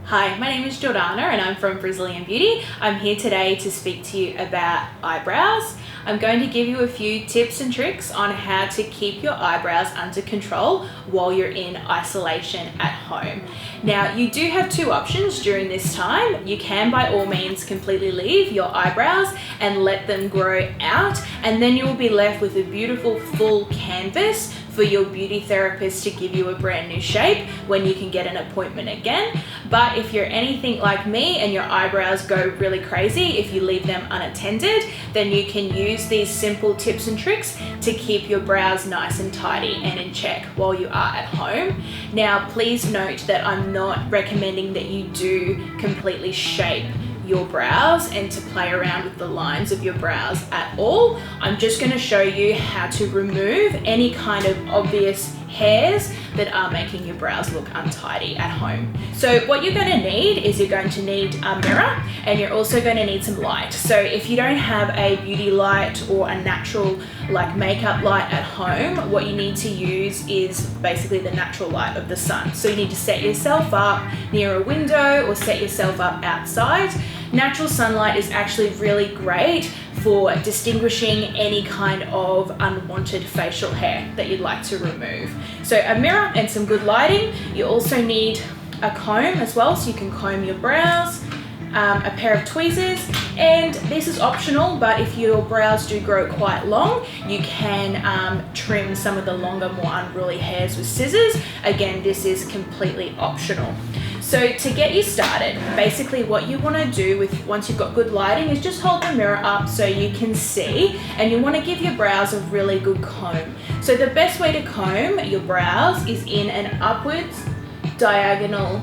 Hi, my name is Jordana and I'm from Brazilian Beauty. I'm here today to speak to you about eyebrows. I'm going to give you a few tips and tricks on how to keep your eyebrows under control while you're in isolation at home. Now, you do have two options during this time. You can by all means completely leave your eyebrows and let them grow out, and then you will be left with a beautiful full canvas for your beauty therapist to give you a brand new shape when you can get an appointment again. But if you're anything like me and your eyebrows go really crazy, if you leave them unattended, then you can use these simple tips and tricks to keep your brows nice and tidy and in check while you are at home. Now, please note that I'm not recommending that you do completely shape your brows and to play around with the lines of your brows at all. I'm just going to show you how to remove any kind of obvious hairs that are making your brows look untidy at home. So what you're going to need is you're going to need a mirror, and you're also going to need some light. So if you don't have a beauty light or a natural like makeup light at home, what you need to use is basically the natural light of the sun. So you need to set yourself up near a window or set yourself up outside. Natural sunlight is actually really great for distinguishing any kind of unwanted facial hair that you'd like to remove. So a mirror and some good lighting. You also need a comb as well, so you can comb your brows, a pair of tweezers, and this is optional, but if your brows do grow quite long, you can trim some of the longer, more unruly hairs with scissors. Again, this is completely optional. So to get you started, basically what you want to do once you've got good lighting is just hold the mirror up so you can see, and you want to give your brows a really good comb. So the best way to comb your brows is in an upwards diagonal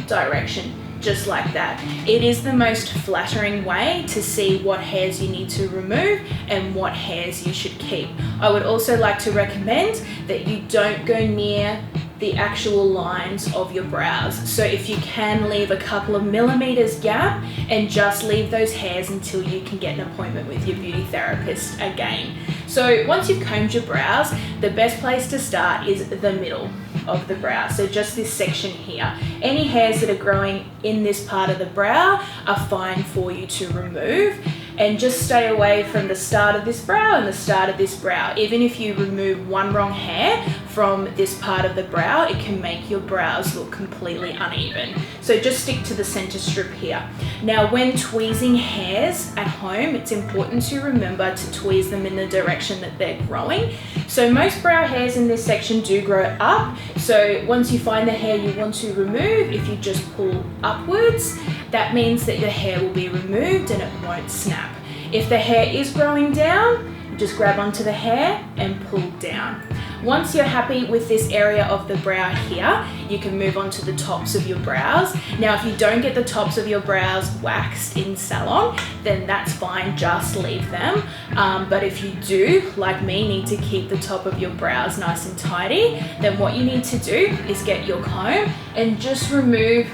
direction, just like that. It is the most flattering way to see what hairs you need to remove and what hairs you should keep. I would also like to recommend that you don't go near the actual lines of your brows. So if you can, leave a couple of millimeters gap and just leave those hairs until you can get an appointment with your beauty therapist again. So once you've combed your brows, the best place to start is the middle of the brow. So just this section here. Any hairs that are growing in this part of the brow are fine for you to remove, and just stay away from the start of this brow and the start of this brow. Even if you remove one wrong hair from this part of the brow, it can make your brows look completely uneven. So just stick to the center strip here. Now, when tweezing hairs at home, it's important to remember to tweeze them in the direction that they're growing. So most brow hairs in this section do grow up. So once you find the hair you want to remove, if you just pull upwards, that means that your hair will be removed and it won't snap. If the hair is growing down, just grab onto the hair and pull down. Once you're happy with this area of the brow here, you can move on to the tops of your brows. Now, if you don't get the tops of your brows waxed in salon, then that's fine, just leave them. But if you do, like me, need to keep the top of your brows nice and tidy, then what you need to do is get your comb and just remove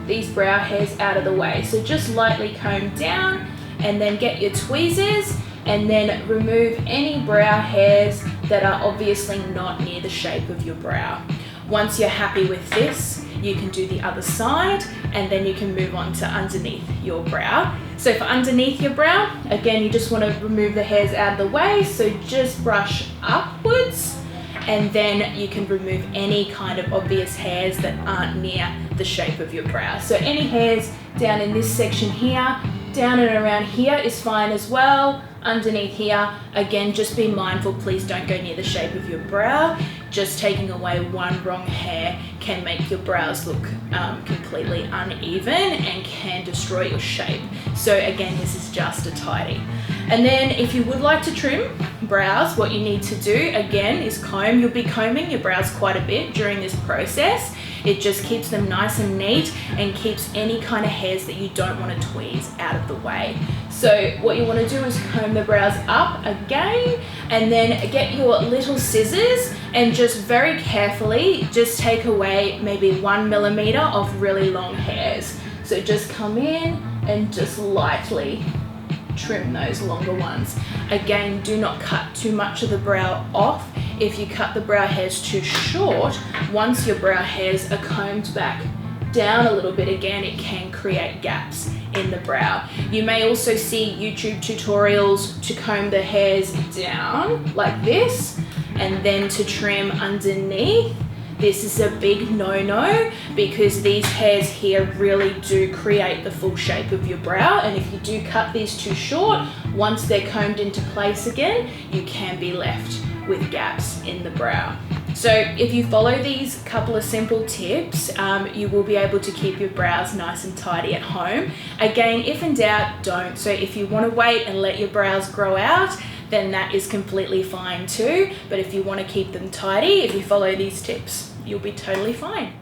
these brow hairs out of the way. So just lightly comb down, and then get your tweezers and then remove any brow hairs that are obviously not near the shape of your brow. Once you're happy with this, you can do the other side, and then you can move on to underneath your brow. So for underneath your brow, again, you just want to remove the hairs out of the way, so just brush upwards, and then you can remove any kind of obvious hairs that aren't near the shape of your brow. So any hairs down in this section here, down and around here is fine as well. Underneath here, again, just be mindful, please don't go near the shape of your brow. Just taking away one wrong hair can make your brows look completely uneven and can destroy your shape. So again, this is just a tidy. And then if you would like to trim brows, what you need to do again is comb. You'll be combing your brows quite a bit during this process. It just keeps them nice and neat and keeps any kind of hairs that you don't want to tweeze out of the way. So what you want to do is comb the brows up again, and then get your little scissors and just very carefully just take away maybe 1 millimeter of really long hairs. So just come in and just lightly trim those longer ones. Again, do not cut too much of the brow off. If you cut the brow hairs too short, once your brow hairs are combed back down a little bit, again, it can create gaps in the brow. You may also see YouTube tutorials to comb the hairs down like this and then to trim underneath. This is a big no-no because these hairs here really do create the full shape of your brow, and if you do cut these too short, once they're combed into place again, you can be left with gaps in the brow. So if you follow these couple of simple tips, you will be able to keep your brows nice and tidy at home. Again, if in doubt, don't. So if you want to wait and let your brows grow out, then that is completely fine too. But if you want to keep them tidy, if you follow these tips, you'll be totally fine.